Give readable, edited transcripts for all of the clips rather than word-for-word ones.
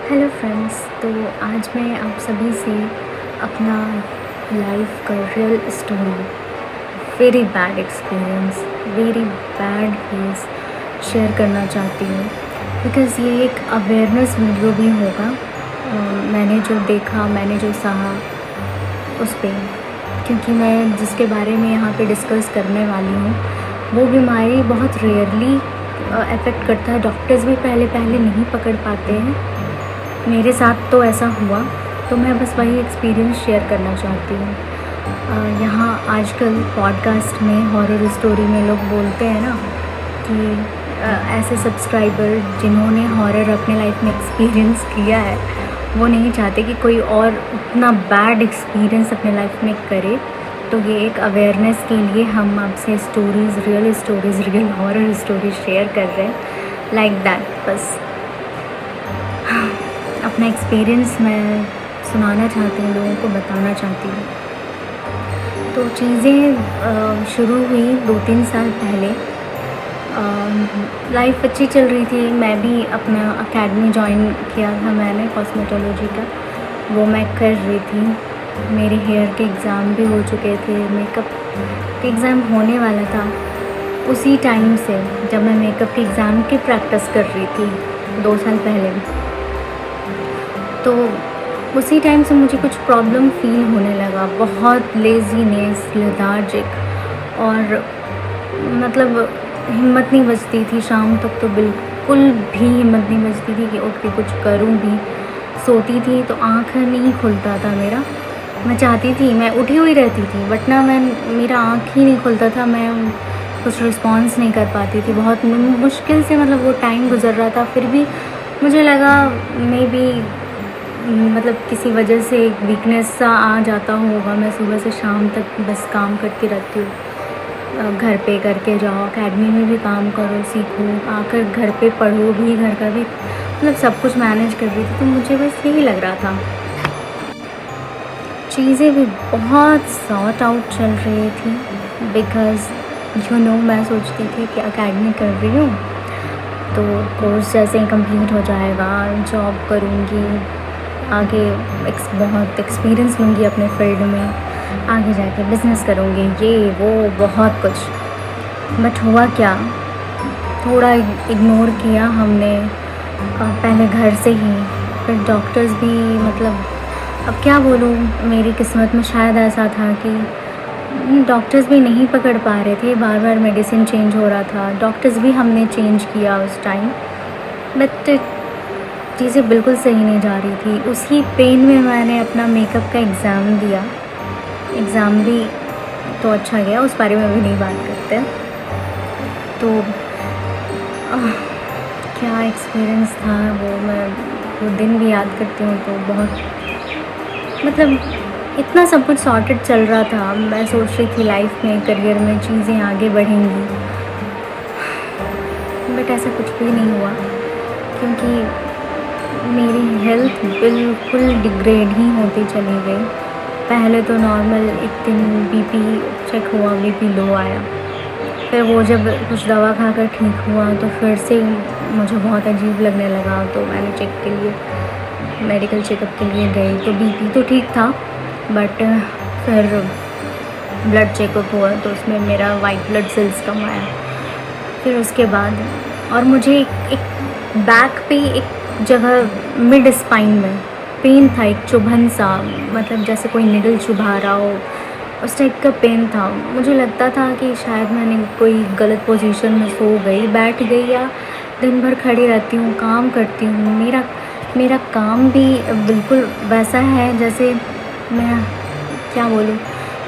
Hello friends. तो आज मैं आप सभी से अपना लाइफ का real story, very bad experience, very bad face share करना चाहती हूँ। बिकॉज़ ये एक अवेयरनेस वीडियो भी होगा। मैंने जो देखा, मैंने जो सहा उस पे, क्योंकि मैं जिसके बारे में यहाँ पे डिस्कस करने वाली हूँ वो बीमारी बहुत रेयरली अफेक्ट करता है। डॉक्टर्स भी पहले पहले नहीं पकड़ पाते हैं। मेरे साथ तो ऐसा हुआ, तो मैं बस वही एक्सपीरियंस शेयर करना चाहती हूँ। यहाँ आजकल पॉडकास्ट में, हॉरर स्टोरी में लोग बोलते हैं ना कि ऐसे सब्सक्राइबर जिन्होंने हॉरर अपने लाइफ में एक्सपीरियंस किया है वो नहीं चाहते कि कोई और उतना बैड एक्सपीरियंस अपने लाइफ में करे। तो ये एक अवेयरनेस के लिए हम आपसे stories, real horror stories share कर रहे हैं, लाइक दैट। बस अपना एक्सपीरियंस मैं सुनाना चाहती हूँ, लोगों को बताना चाहती हूँ। तो चीज़ें शुरू हुई 2-3 साल पहले। लाइफ अच्छी चल रही थी। मैं भी अपना एकेडमी ज्वाइन किया था मैंने, कॉस्मेटोलॉजी का, वो मैं कर रही थी। मेरे हेयर के एग्ज़ाम भी हो चुके थे, मेकअप के एग्ज़ाम होने वाला था। उसी टाइम से जब मैं मेकअप के एग्ज़ाम की प्रैक्टिस कर रही थी 2 साल पहले, तो उसी टाइम से मुझे कुछ प्रॉब्लम फ़ील होने लगा। बहुत लेज़ीनेस, लेथार्जिक, और मतलब हिम्मत नहीं बचती थी। शाम तक तो बिल्कुल भी हिम्मत नहीं बचती थी कि उठ के कुछ करूं भी। सोती थी तो आँख नहीं खुलता था मेरा। मैं चाहती थी, मैं उठी हुई रहती थी, बट ना मेरा आँख ही नहीं खुलता था। मैं कुछ रिस्पॉन्स नहीं कर पाती थी। बहुत मुश्किल से मतलब वो टाइम गुजर रहा था। फिर भी मुझे लगा मे बी मतलब किसी वजह से एक वीकनेस सा आ जाता होगा। मैं सुबह से शाम तक बस काम करती रहती हूँ। घर पे करके जाओ, एकेडमी में भी काम करो, सीखो, आकर घर पे पढ़ो भी, घर का भी, मतलब सब कुछ मैनेज कर रही थी। तो मुझे बस यही लग रहा था। चीज़ें भी बहुत सॉर्ट आउट चल रही थी। बिकॉज़ मैं सोचती थी कि एकेडमी कर रही हूँ तो कोर्स जैसे ही कंप्लीट हो जाएगा, जॉब करूँगी, आगे बहुत एक्सपीरियंस लूँगी अपने फील्ड में, आगे जाके बिज़नेस करूँगी, ये वो बहुत कुछ। बट हुआ क्या, थोड़ा इग्नोर किया हमने पहले घर से ही। फिर डॉक्टर्स भी, मतलब अब क्या बोलूँ, मेरी किस्मत में शायद ऐसा था कि डॉक्टर्स भी नहीं पकड़ पा रहे थे। बार बार मेडिसिन चेंज हो रहा था, डॉक्टर्स भी हमने चेंज किया उस टाइम, बट चीज़ें बिल्कुल सही नहीं जा रही थी। उसी पेन में मैंने अपना मेकअप का एग्ज़ाम दिया। एग्ज़ाम भी तो अच्छा गया, उस बारे में भी नहीं बात करते। तो क्या एक्सपीरियंस था वो दिन भी याद करती हूँ तो बहुत, मतलब इतना सब कुछ सॉर्टेड चल रहा था। मैं सोच रही थी लाइफ में, करियर में चीज़ें आगे बढ़ेंगी, बट ऐसा कुछ भी नहीं हुआ। क्योंकि मेरी हेल्थ बिल्कुल डिग्रेड ही होती चली गई। पहले तो नॉर्मल एक दिन बीपी चेक हुआ, बीपी लो आया। फिर वो जब कुछ दवा खाकर ठीक हुआ तो फिर से मुझे बहुत अजीब लगने लगा। तो मैंने चेक के लिए, मेडिकल चेकअप के लिए गई तो बीपी तो ठीक था, बट फिर ब्लड चेकअप हुआ तो उसमें मेरा वाइट ब्लड सेल्स कम आया। फिर उसके बाद, और मुझे एक बैक पे एक जगह मिड स्पाइन में पेन था, एक चुभन सा, मतलब जैसे कोई निडल चुभा रहा हो, उस टाइप का पेन था। मुझे लगता था कि शायद मैंने कोई गलत पोजीशन में सो गई, बैठ गई, या दिन भर खड़ी रहती हूँ, काम करती हूँ। मेरा काम भी बिल्कुल वैसा है जैसे, मैं क्या बोलूँ,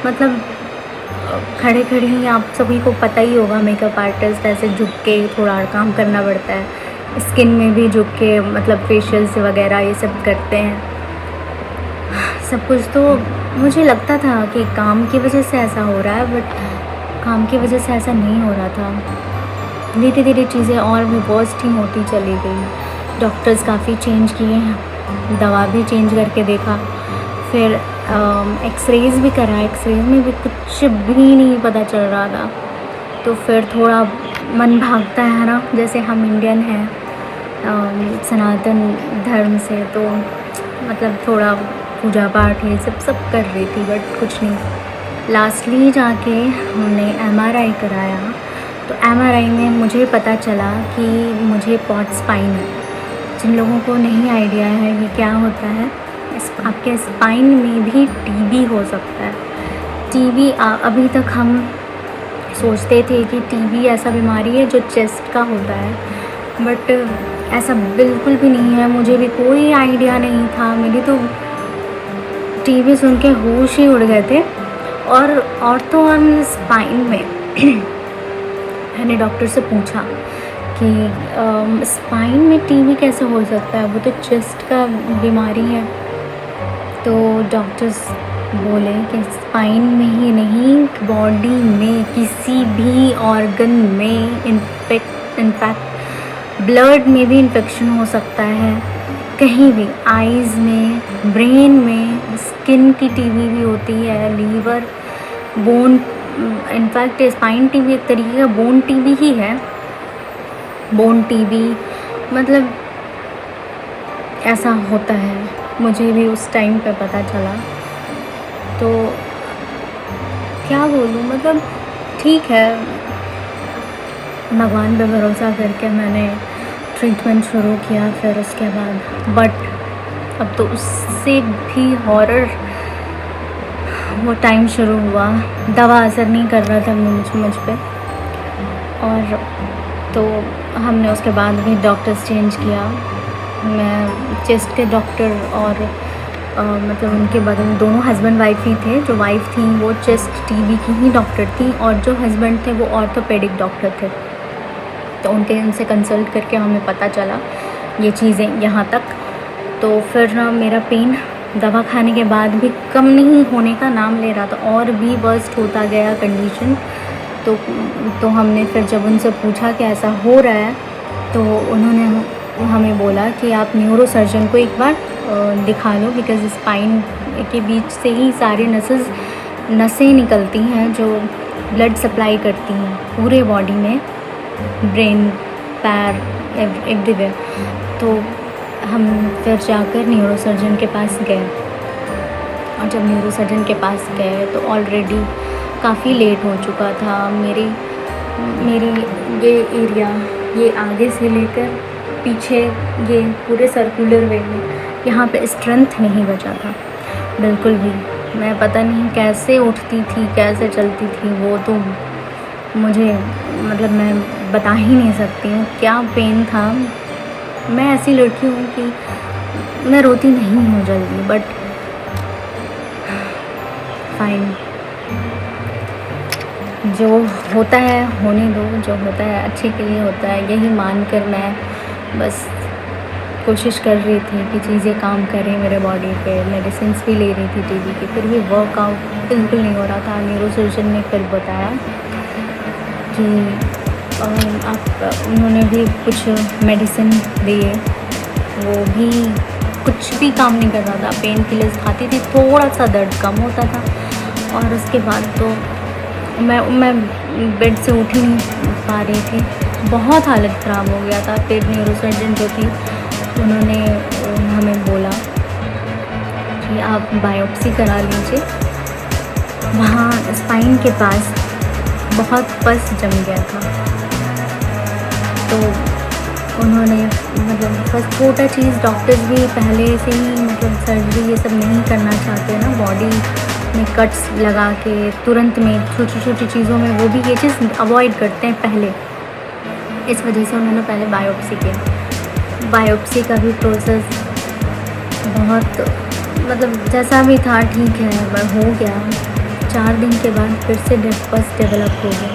मतलब खड़े खड़े ही, आप सभी को पता ही होगा, मेकअप आर्टिस्ट ऐसे झुक के थोड़ा काम करना पड़ता है। स्किन में भी झुक के, मतलब फेशियल्स वगैरह ये सब करते हैं सब कुछ। तो मुझे लगता था कि काम की वजह से ऐसा हो रहा है, बट काम की वजह से ऐसा नहीं हो रहा था। धीरे धीरे चीज़ें और भी वर्स्ट ही होती चली गई। डॉक्टर्स काफ़ी चेंज किए हैं, दवा भी चेंज करके देखा, फिर एक्सरेज भी करा। एक्सरेज में भी कुछ भी नहीं पता चल रहा था। तो फिर थोड़ा मन भागता है ना, जैसे हम इंडियन हैं सनातन धर्म से, तो मतलब थोड़ा पूजा पाठ ये सब कर रही थी, बट कुछ नहीं। लास्टली जाके हमने एमआरआई कराया, तो एमआरआई में मुझे पता चला कि मुझे पॉट स्पाइन है। जिन लोगों को नहीं आइडिया है ये क्या होता है, आपके स्पाइन में भी टीबी हो सकता है। टीबी अभी तक हम सोचते थे कि टीबी ऐसा बीमारी है जो चेस्ट का होता है, बट ऐसा बिल्कुल भी नहीं है। मुझे भी कोई आइडिया नहीं था, मेरी तो टीबी सुन के होश ही उड़ गए थे। और तो हम स्पाइन में मैंने डॉक्टर से पूछा कि स्पाइन में टीबी कैसे हो सकता है, वो तो चेस्ट का बीमारी है। तो डॉक्टर्स बोले कि स्पाइन में ही नहीं, बॉडी में किसी भी ऑर्गन में इनफैक्ट ब्लड में भी इन्फेक्शन हो सकता है, कहीं भी, आइज़ में, ब्रेन में, स्किन की टीबी भी होती है, liver, bone. In fact spine TB एक तरीके का बोन टीबी ही है। बोन टीबी मतलब ऐसा होता है, मुझे भी उस टाइम पे पता चला। तो क्या बोलूँ, मतलब ठीक है, भगवान पे भरोसा करके मैंने ट्रीटमेंट शुरू किया। फिर उसके बाद बट अब तो उससे भी हॉरर वो टाइम शुरू हुआ, दवा असर नहीं कर रहा था मुझ पे। और तो हमने उसके बाद भी डॉक्टर्स चेंज किया। मैं चेस्ट के डॉक्टर और मतलब उनके बदल दोनों हस्बैंड वाइफ ही थे। जो वाइफ थी वो चेस्ट टीबी की ही डॉक्टर थी, और जो हस्बैंड थे वो ऑर्थोपेडिक डॉक्टर थे। तो उनसे कंसल्ट करके हमें पता चला ये चीज़ें यहाँ तक। तो फिर मेरा पेन दवा खाने के बाद भी कम नहीं होने का नाम ले रहा था, और भी वर्स्ट होता गया कंडीशन। तो हमने फिर जब उनसे पूछा कि ऐसा हो रहा है, तो उन्होंने हमें बोला कि आप न्यूरो सर्जन को एक बार दिखा लो, बिकॉज़ स्पाइन के बीच से ही सारी नसें निकलती हैं जो ब्लड सप्लाई करती हैं पूरे बॉडी में, ब्रेन, पैर, एवरीवेयर। तो हम फिर जाकर न्यूरो सर्जन के पास गए, और जब न्यूरो सर्जन के पास गए तो ऑलरेडी काफ़ी लेट हो चुका था। मेरी ये एरिया, ये आगे से लेकर पीछे, ये पूरे सर्कुलर वे में यहाँ पे स्ट्रेंथ नहीं बचा था बिल्कुल भी। मैं पता नहीं कैसे उठती थी, कैसे चलती थी, वो तो मुझे मतलब मैं बता ही नहीं सकती हूँ क्या पेन था। मैं ऐसी लड़की हूँ कि मैं रोती नहीं हूँ जल्दी, बट फाइन, जो होता है होने दो, जो होता है अच्छे के लिए होता है, यही मानकर मैं बस कोशिश कर रही थी कि चीज़ें काम करें मेरे बॉडी पे। मेडिसिन भी ले रही थी टीबी की, फिर भी वर्कआउट बिल्कुल नहीं हो रहा था। न्यूरो सर्जन ने फिर बताया कि उन्होंने भी कुछ मेडिसिन दिए, वो भी कुछ भी काम नहीं कर रहा था। पेन किलर्स खाती थी, थोड़ा सा दर्द कम होता था, और उसके बाद तो मैं बेड से उठ ही नहीं पा रही थी, बहुत हालत ख़राब हो गया था। फिर न्यूरो सर्जन जो थी उन्होंने हमें बोला कि आप बायोप्सी करा लीजिए। वहाँ स्पाइन के पास बहुत पस जम गया था, तो उन्होंने मतलब बस छोटा चीज़, डॉक्टर्स भी पहले से ही मतलब सर्जरी ये सब नहीं करना चाहते ना, बॉडी में कट्स लगा के तुरंत में छोटी छोटी चीज़ों में वो भी ये चीज़ अवॉइड करते हैं पहले। इस वजह से उन्होंने पहले बायोप्सी किया। बायोप्सी का भी प्रोसेस बहुत मतलब जैसा भी था ठीक है, पर हो गया। 4 दिन के बाद फिर से पस डेवलप हो गया।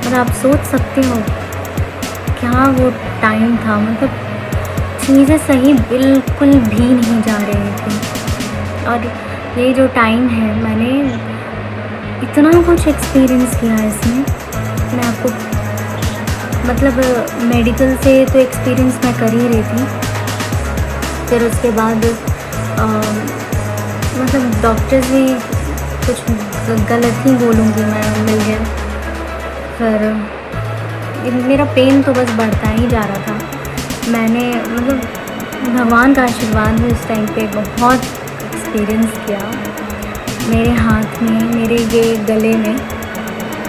और आप सोच सकते हो क्या वो टाइम था, मतलब चीज़ें सही बिल्कुल भी नहीं जा रही थी। और ये जो टाइम है, मैंने इतना कुछ एक्सपीरियंस किया है इसमें। मैं आपको मतलब मेडिकल से तो एक्सपीरियंस मैं कर ही रही थी, फिर उसके बाद मतलब डॉक्टर्स भी कुछ गलत ही बोलूँगी मैं, मिल गए। फिर मेरा पेन तो बस बढ़ता ही जा रहा था। मैंने मतलब भगवान का आशीर्वाद है उस टाइम पे बहुत एक्सपीरियंस किया। मेरे हाथ में, मेरे ये गले में,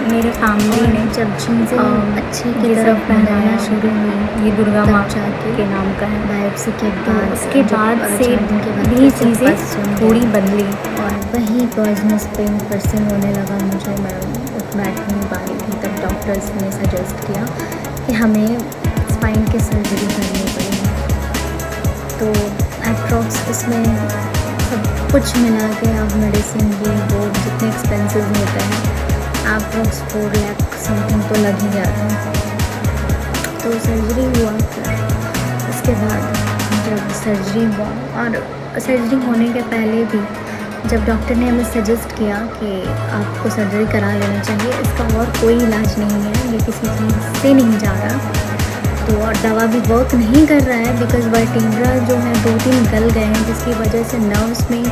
मेरे फैमिली ने जब चीज़ें अच्छी की ये तरफ सब पहनाया बढ़ना शुरू हुई, ये दुर्गा तब माँ जाके के नाम का है। बायोप्सी के तो बाद उसके जब बाद से 4 दिन के बाद भी फिर से चीज़ें पस सुन थोड़ी गई बदली। और वही पॉइजनस पेन फिर से होने लगा मुझे। मैं उठ बैठ नहीं पा रही थी। तब डॉक्टर्स ने सजेस्ट किया कि हमें स्पाइन की सर्जरी करनी पड़ेगी। तो अप्रॉक्स उसमें सब कुछ मिला के, अब मेडिसिन भी वो जितने एक्सपेंसिव होते हैं, अप्रॉक्स 4 लाख समथिंग तो लग ही गया था। तो सर्जरी हुआ। फिर उसके बाद जब सर्जरी हुआ, और सर्जरी होने के पहले भी जब डॉक्टर ने हमें सजेस्ट किया कि आपको सर्जरी करा लेना चाहिए, इसका और कोई इलाज नहीं है, ये किसी चीज़ से नहीं जा रहा, तो और दवा भी वर्क नहीं कर रहा है बिकॉज वर्टिब्रा जो है 2-3 गल गए हैं, जिसकी वजह से नर्व्स में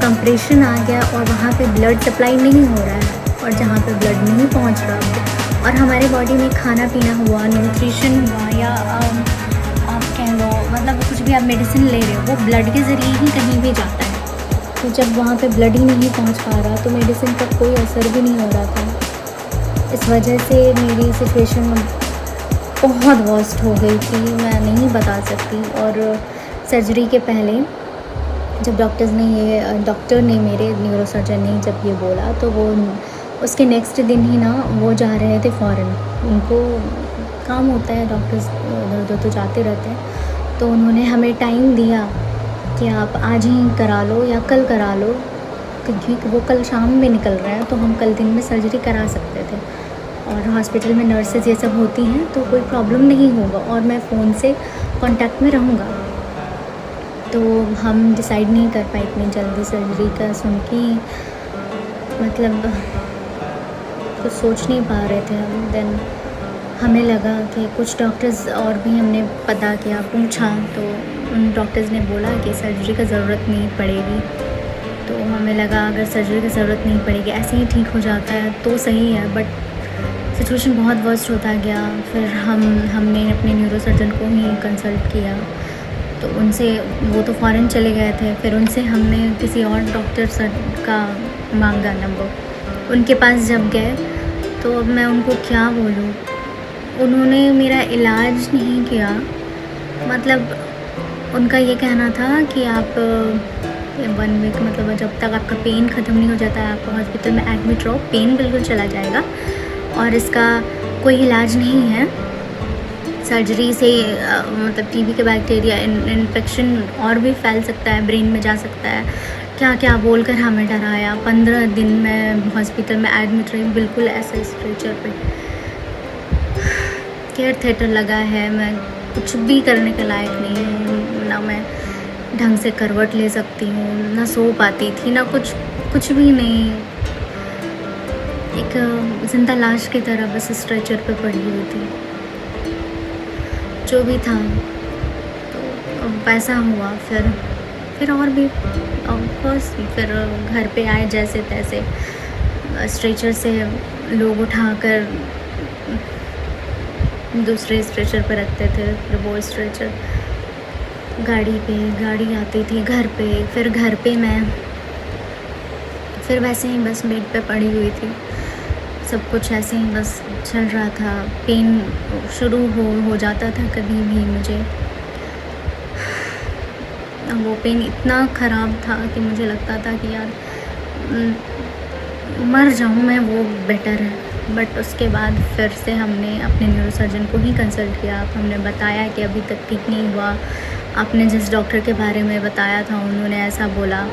कंप्रेशन आ गया और वहाँ पे ब्लड सप्लाई नहीं हो रहा है, और जहाँ पे ब्लड नहीं पहुँच रहा और हमारे बॉडी में खाना पीना हुआ, न्यूट्रिशन हुआ, या आप कह लो मतलब कुछ भी आप मेडिसिन ले रहे हो, वो ब्लड के ज़रिए ही कहीं भी जाता है। तो जब वहाँ पे ब्लड ही नहीं पहुँच पा रहा, तो मेडिसिन का कोई असर भी नहीं हो रहा था। इस वजह से मेरी सिचुएशन बहुत वर्स्ट हो गई थी, मैं नहीं बता सकती। और सर्जरी के पहले जब डॉक्टर ने मेरे न्यूरोसर्जन ने जब ये बोला, तो वो उसके नेक्स्ट दिन ही ना वो जा रहे थे फ़ॉरेन। उनको काम होता है, डॉक्टर्स उधर उधर तो जाते रहते हैं। तो उन्होंने हमें टाइम दिया कि आप आज ही करा लो या कल करा लो, क्योंकि वो कल शाम में निकल रहे हैं, तो हम कल दिन में सर्जरी करा सकते थे। और हॉस्पिटल में नर्सेज ये सब होती हैं, तो कोई प्रॉब्लम नहीं होगा, और मैं फ़ोन से कांटेक्ट में रहूँगा। तो हम डिसाइड नहीं कर पाए इतनी जल्दी सर्जरी का सुन के, मतलब कुछ सोच नहीं पा रहे थे हम। देन हमें लगा कि कुछ डॉक्टर्स और भी हमने पता किया, पूछा, तो उन डॉक्टर्स ने बोला कि सर्जरी का ज़रूरत नहीं पड़ेगी। तो हमें लगा अगर सर्जरी की ज़रूरत नहीं पड़ेगी, ऐसे ही ठीक हो जाता है तो सही है, बट सिचुएशन बहुत वर्स्ट होता गया। फिर हमने अपने न्यूरोसर्जन को ही कंसल्ट किया, तो उनसे, वो तो फ़ॉरेन चले गए थे, फिर उनसे हमने किसी और डॉक्टर सर का मांगा नंबर। उनके पास जब गए तो अब मैं उनको क्या बोलूँ, उन्होंने मेरा इलाज नहीं किया। मतलब उनका ये कहना था कि आप 1 वीक, मतलब जब तक आपका पेन ख़त्म नहीं हो जाता है, आप हॉस्पिटल में एडमिट रहो, पेन बिल्कुल चला जाएगा और इसका कोई इलाज नहीं है। सर्जरी से मतलब टीबी के बैक्टीरिया इन्फेक्शन और भी फैल सकता है, ब्रेन में जा सकता है, क्या क्या बोलकर हमें डराया। 15 दिन मैं हॉस्पिटल में एडमिट रही, बिल्कुल ऐसे स्ट्रेचर पे, केयर थिएटर लगा है, मैं कुछ भी करने के लायक नहीं हूँ, ना मैं ढंग से करवट ले सकती हूँ, ना सो पाती थी, ना कुछ भी नहीं, एक जिंदा लाश की तरह बस स्ट्रेचर पे पड़ी हुई थी। जो भी था तो वैसा हुआ। फिर और भी ऑफकोर्स, फिर घर पे आए जैसे तैसे, स्ट्रेचर से लोग उठाकर दूसरे स्ट्रेचर पर रखते थे, फिर वो स्ट्रेचर गाड़ी आती थी घर पे, फिर घर पे मैं फिर वैसे ही बस बेड पे पड़ी हुई थी, सब कुछ ऐसे ही बस चल रहा था। पेन शुरू हो जाता था कभी भी मुझे, वो पेन इतना ख़राब था कि मुझे लगता था कि यार मर जाऊँ मैं, वो बेटर है। बट उसके बाद फिर से हमने अपने न्यूरोसर्जन को ही कंसल्ट किया। हमने बताया कि अभी तक ठीक नहीं हुआ, आपने जिस डॉक्टर के बारे में बताया था उन्होंने ऐसा बोला,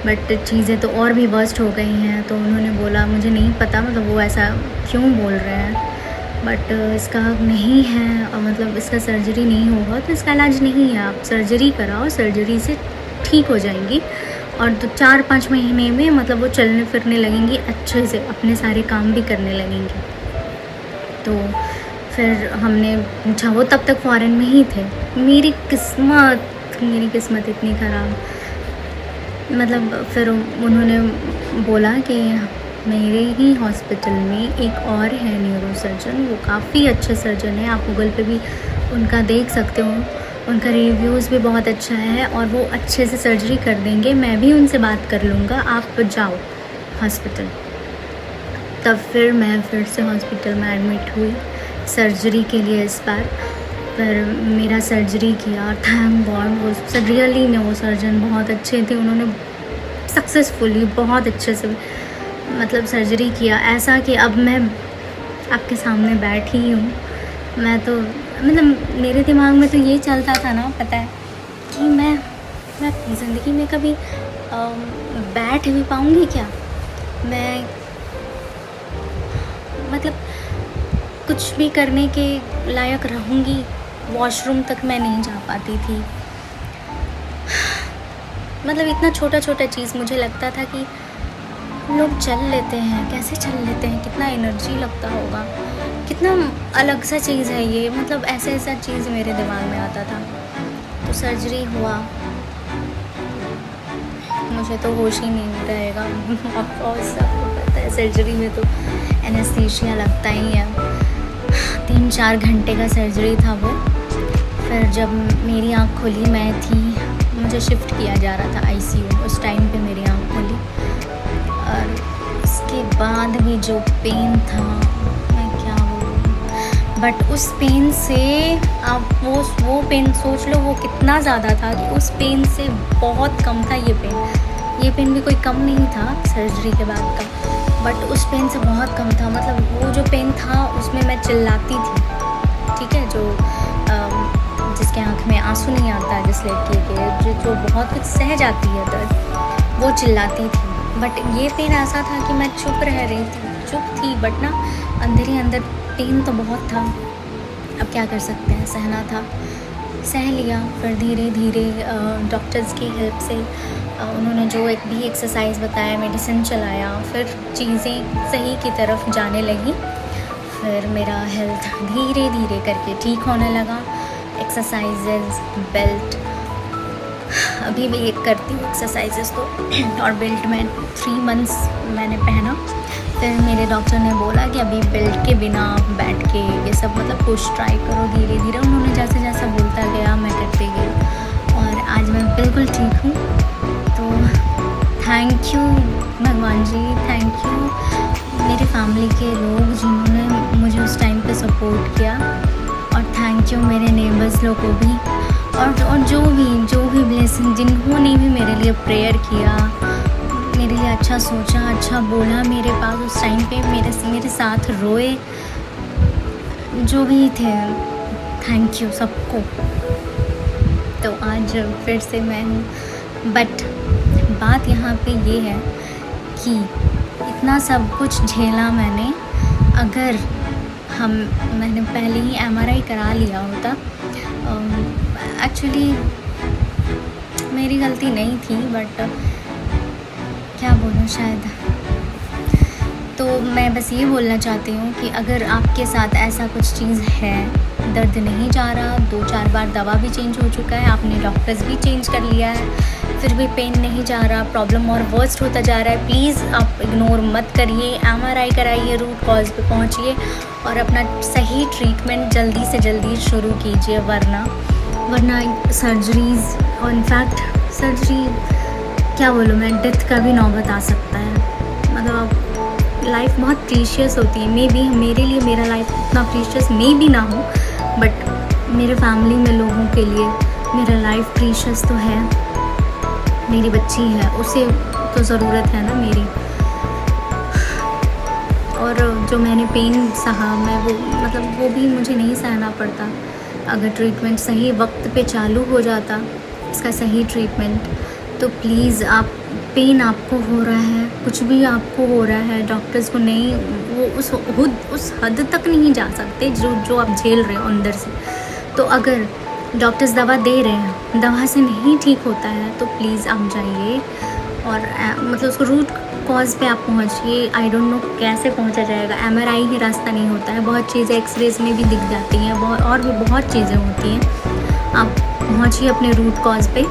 बट चीज़ें तो और भी वर्स्ट हो गई हैं। तो उन्होंने बोला, मुझे नहीं पता मतलब वो ऐसा क्यों बोल रहे हैं, बट इसका नहीं है, और मतलब इसका सर्जरी नहीं होगा, तो इसका इलाज नहीं है, आप सर्जरी कराओ, सर्जरी से ठीक हो जाएंगी, और तो 4-5 महीने में मतलब वो चलने फिरने लगेंगी अच्छे से, अपने सारे काम भी करने लगेंगी। तो फिर हमने पूछा, वो तब तक फ़ॉरेन में ही थे। मेरी किस्मत इतनी ख़राब, मतलब फिर उन्होंने बोला कि मेरे ही हॉस्पिटल में एक और है न्यूरोसर्जन, वो काफ़ी अच्छे सर्जन है, आप गूगल पे भी उनका देख सकते हो, उनका रिव्यूज़ भी बहुत अच्छा है और वो अच्छे से सर्जरी कर देंगे। मैं भी उनसे बात कर लूँगा, आप जाओ हॉस्पिटल। तब फिर मैं फिर से हॉस्पिटल में एडमिट हुई सर्जरी के लिए इस बार। पर मेरा सर्जरी किया, थैंक गॉड। वो रियली में वो सर्जन बहुत अच्छे थे, उन्होंने सक्सेसफुली बहुत अच्छे से मतलब सर्जरी किया। ऐसा कि अब मैं आपके सामने बैठी हूँ। मैं तो मतलब मेरे दिमाग में तो ये चलता था ना, पता है, कि मैं अपनी ज़िंदगी में कभी बैठ भी पाऊँगी क्या? मैं मतलब कुछ भी करने के लायक रहूँगी? वॉशरूम तक मैं नहीं जा पाती थी। मतलब इतना छोटा छोटा चीज़ मुझे लगता था कि लोग चल लेते हैं, कैसे चल लेते हैं, कितना एनर्जी लगता होगा, कितना अलग सा चीज़ है ये। मतलब ऐसा चीज़ मेरे दिमाग में आता था। तो सर्जरी हुआ, मुझे तो होश ही नहीं रहेगा। और सबको पता है सर्जरी में तो एनेस्थीसिया लगता ही है। 3-4 घंटे का सर्जरी था वो। फिर जब मेरी आँख खुली, मैं थी, मुझे शिफ्ट किया जा रहा था आईसीयू, उस टाइम पे मेरी आँख खुली। और उसके बाद भी जो पेन था, मैं क्या बोलूँ। बट उस पेन से आप वो पेन सोच लो वो कितना ज़्यादा था कि उस पेन से बहुत कम था ये पेन भी कोई कम नहीं था सर्जरी के बाद का, बट उस पेन से बहुत कम था। मतलब वो जो पेन था उसमें मैं चिल्लाती थी, ठीक है, जो जिसके आँख में आंसू नहीं आता है, जिस लड़की के जो बहुत कुछ सह जाती है दर्द, वो चिल्लाती थी। बट ये पेन ऐसा था कि मैं चुप रह रही थी, चुप थी, बट ना अंदर ही अंदर पेन तो बहुत था। अब क्या कर सकते हैं, सहना था, सह लिया। फिर धीरे धीरे डॉक्टर्स की हेल्प से उन्होंने जो एक भी एक्सरसाइज बताया, मेडिसिन चलाया, फिर चीज़ें सही की तरफ जाने लगी। फिर मेरा हेल्थ धीरे धीरे करके ठीक होने लगा। एक्सरसाइजेज, बेल्ट, अभी भी एक करती हूँ एक्सरसाइजेस तो, और बेल्ट में 3 मंथ्स मैंने पहना। फिर मेरे डॉक्टर ने बोला कि अभी बेल्ट के बिना बैठ के ये सब मतलब कुछ ट्राई करो धीरे धीरे। उन्होंने जैसे जैसा बोलता गया मैं करते गई और आज मैं बिल्कुल ठीक हूँ। तो थैंक यू भगवान जी, थैंक यू मेरे फैमिली के लोग जिन्होंने मुझे उस टाइम पे सपोर्ट किया, और थैंक यू मेरे नेबर्स लोग को भी, और जो भी ब्लेसिंग, जिन्होंने भी मेरे लिए प्रेयर किया, मेरे लिए अच्छा सोचा, अच्छा बोला, मेरे पास उस टाइम पे मेरे साथ रोए, जो भी थे, थैंक यू सबको। तो आज फिर से मैं हूँ। बट बात यहाँ पे ये है कि इतना सब कुछ झेला मैंने, अगर मैंने पहले ही MRI करा लिया होता, एक्चुअली मेरी गलती नहीं थी, बट क्या बोलूँ, शायद। तो मैं बस ये बोलना चाहती हूँ कि अगर आपके साथ ऐसा कुछ चीज़ है, दर्द नहीं जा रहा, 2-4 बार दवा भी चेंज हो चुका है, आपने डॉक्टर्स भी चेंज कर लिया है, फिर भी पेन नहीं जा रहा, प्रॉब्लम और वर्स्ट होता जा रहा है, प्लीज़ आप इग्नोर मत करिए, MRI कराइए, रूट कॉज पे पहुँचिए और अपना सही ट्रीटमेंट जल्दी से जल्दी शुरू कीजिए, वरना सर्जरीज़, और इनफैक्ट सर्जरी क्या बोलूँ मैं, डेथ का भी नौबत आ सकता है। मतलब लाइफ बहुत प्रीशियस होती है। मे बी मेरे लिए मेरा लाइफ उतना प्रीशियस मे भी ना हो, बट मेरे फैमिली में लोगों के लिए मेरा लाइफ प्रीशियस तो है। मेरी बच्ची है, उसे तो ज़रूरत है ना मेरी। और जो मैंने पेन सहा, मैं वो भी मुझे नहीं सहना पड़ता अगर ट्रीटमेंट सही वक्त पे चालू हो जाता, इसका सही ट्रीटमेंट। तो प्लीज़ आप, पेन आपको हो रहा है, कुछ भी आपको हो रहा है, डॉक्टर्स को नहीं, वो उस हद तक नहीं जा सकते जो आप झेल रहे हो अंदर से। तो अगर डॉक्टर्स दवा दे रहे हैं, दवा से नहीं ठीक होता है, तो प्लीज़ आप जाइए और मतलब उसको रूट कॉज पे आप पहुँचिए। आई डोंट नो कैसे पहुँचा जाएगा, MRI ही रास्ता नहीं होता है, बहुत चीज़ें एक्सरेज में भी दिख जाती हैं, और भी बहुत चीज़ें होती हैं। आप पहुँचिए अपने रूट कॉज पे।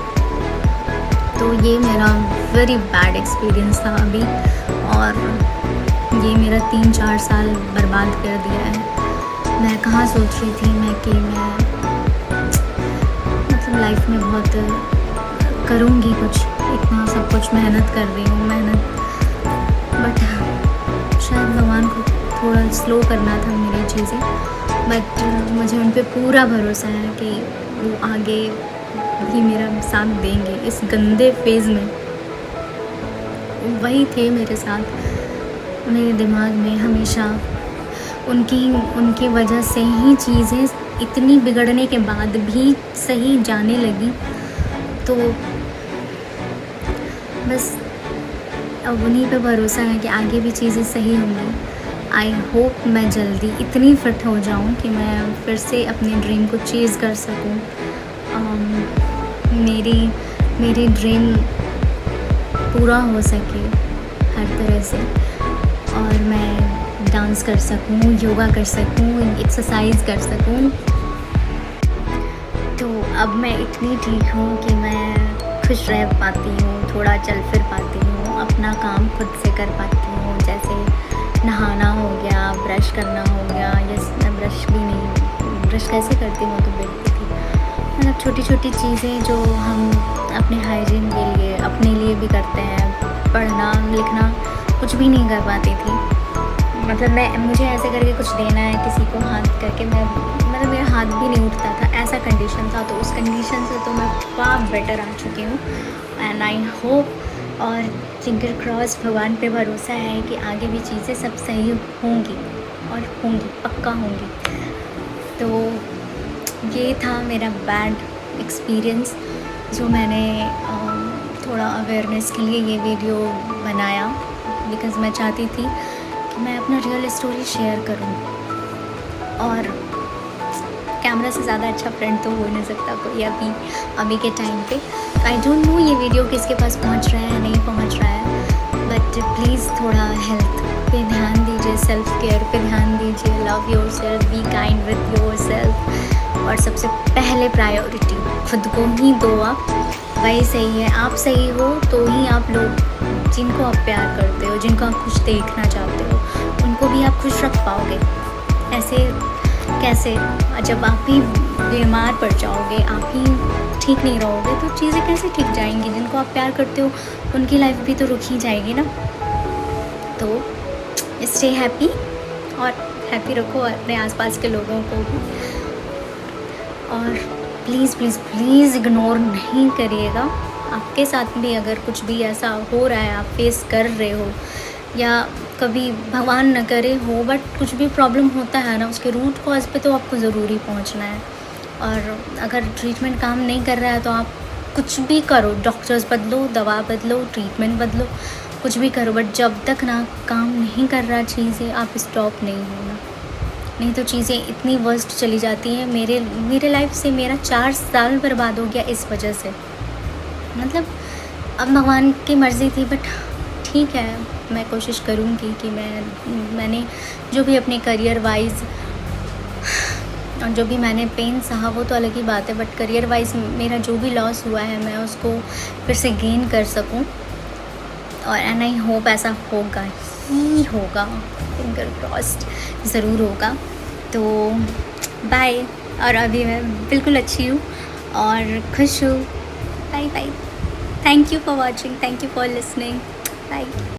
तो ये मेरा वेरी बैड एक्सपीरियंस था अभी, और ये मेरा 3-4 साल बर्बाद कर दिया है। मैं कहाँ सोच रही थी कि मैं मतलब लाइफ में बहुत करूँगी कुछ, इतना सब कुछ मेहनत कर रही हूँ बट शायद भगवान को थोड़ा स्लो करना था मेरी चीज़ें, बट मुझे उन पे पूरा भरोसा है कि वो आगे भी मेरा साथ देंगे। इस गंदे फेज़ में वही थे मेरे साथ, मेरे दिमाग में हमेशा उनकी वजह से ही चीज़ें इतनी बिगड़ने के बाद भी सही जाने लगी। तो बस अब उन्हीं पे भरोसा है कि आगे भी चीज़ें सही होंगी। आई होप मैं जल्दी इतनी फिट हो जाऊं कि मैं फिर से अपने ड्रीम को चेज़ कर सकूं। मेरी ड्रीम पूरा हो सके हर तरह से, और मैं डांस कर सकूं, योगा कर सकूं, एक्सरसाइज कर सकूं। तो अब मैं इतनी ठीक हूँ कि मैं खुश रह पाती हूँ, थोड़ा चल फिर पाती हूँ, अपना काम खुद से कर पाती हूँ, जैसे नहाना हो गया, ब्रश करना हो गया। यस, मैं ब्रश भी नहीं, ब्रश कैसे करती हूँ तो बेटी थी, मतलब छोटी छोटी चीज़ें जो हम अपने हाइजीन के लिए अपने लिए भी करते हैं। पढ़ना लिखना कुछ भी नहीं कर पाती थी, मतलब मुझे ऐसे करके कुछ देना है किसी को हाथ करके, मतलब मेरा हाथ भी नहीं उठता था, ऐसा कंडीशन था। तो उस कंडीशन से तो मैं फार बेटर आ चुकी हूँ, एंड आई होप और फिंगर क्रॉस, भगवान पे भरोसा है कि आगे भी चीज़ें सब सही होंगी और होंगी, पक्का होंगी। तो ये था मेरा बैड एक्सपीरियंस, जो मैंने थोड़ा अवेयरनेस के लिए ये वीडियो बनाया, बिकॉज़ मैं चाहती थी कि मैं अपना रियल स्टोरी शेयर करूं, और कैमरा से ज़्यादा अच्छा फ्रेंड तो हो नहीं सकता कोई अभी के टाइम पे। आई डोंट नो ये वीडियो किसके पास पहुंच रहा है, नहीं पहुंच रहा है, बट प्लीज़ थोड़ा हेल्थ पे ध्यान दीजिए, सेल्फ केयर पे ध्यान दीजिए, love your self, be kind with your self, और सबसे पहले प्रायोरिटी खुद को ही दो आप, वही सही है। आप सही हो तो ही आप लोग जिनको आप प्यार करते हो, जिनको आप खुश देखना चाहते हो, उनको भी आप खुश रख पाओगे। ऐसे कैसे, जब आप ही बीमार पड़ जाओगे, आप ही ठीक नहीं रहोगे, तो चीज़ें कैसे ठीक जाएंगी? जिनको आप प्यार करते हो उनकी लाइफ भी तो रुक ही जाएगी ना। तो स्टे हैप्पी, और हैप्पी रखो अपने आसपास के लोगों को भी, और प्लीज़ प्लीज़ प्लीज़ इग्नोर नहीं करिएगा। आपके साथ भी अगर कुछ भी ऐसा हो रहा है, आप फेस कर रहे हो, या कभी भगवान न करे हो, बट कुछ भी प्रॉब्लम होता है ना, उसके रूट कॉज पे तो आपको ज़रूरी पहुंचना है। और अगर ट्रीटमेंट काम नहीं कर रहा है तो आप कुछ भी करो, डॉक्टर्स बदलो, दवा बदलो, ट्रीटमेंट बदलो, कुछ भी करो, बट जब तक ना काम नहीं कर रहा चीज़ें, आप स्टॉप नहीं होना, नहीं तो चीज़ें इतनी वर्स्ट चली जाती हैं। मेरे लाइफ से मेरा 4 साल बर्बाद हो गया इस वजह से। मतलब अब भगवान की मर्ज़ी थी, बट ठीक है, मैं कोशिश करूँगी कि मैंने जो भी अपने करियर वाइज, और जो भी मैंने पेन सहा वो तो अलग ही बात है, बट करियर वाइज मेरा जो भी लॉस हुआ है मैं उसको फिर से गेन कर सकूं, और एंड आई होप ऐसा होगा ही होगा, फिंगर क्रॉस्ड ज़रूर होगा। तो बाय, और अभी मैं बिल्कुल अच्छी हूँ और खुश हूँ। Bye bye, thank you for watching, thank you for listening, bye.